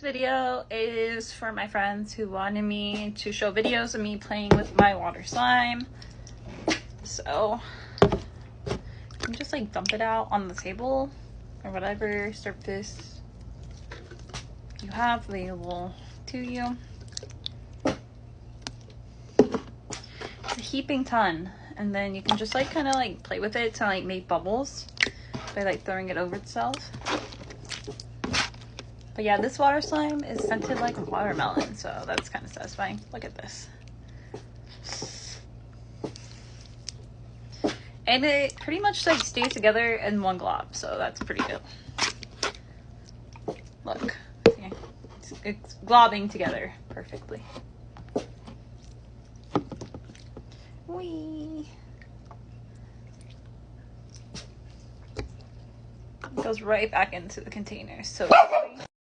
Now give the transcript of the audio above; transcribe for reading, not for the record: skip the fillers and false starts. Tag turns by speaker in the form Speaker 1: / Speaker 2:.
Speaker 1: Video is for my friends who wanted me to show videos of me playing with my water slime. So you can just like dump it out on the table or whatever surface you have available to you. It's a heaping ton, and then you can just like kind of like play with it to like make bubbles by like throwing it over itself. But yeah, this water slime is scented like a watermelon, so that's kind of satisfying. Look at this. And it pretty much like stays together in one glob, so that's pretty good. Look, see? It's globbing together perfectly. Whee! It goes right back into the container, so easily.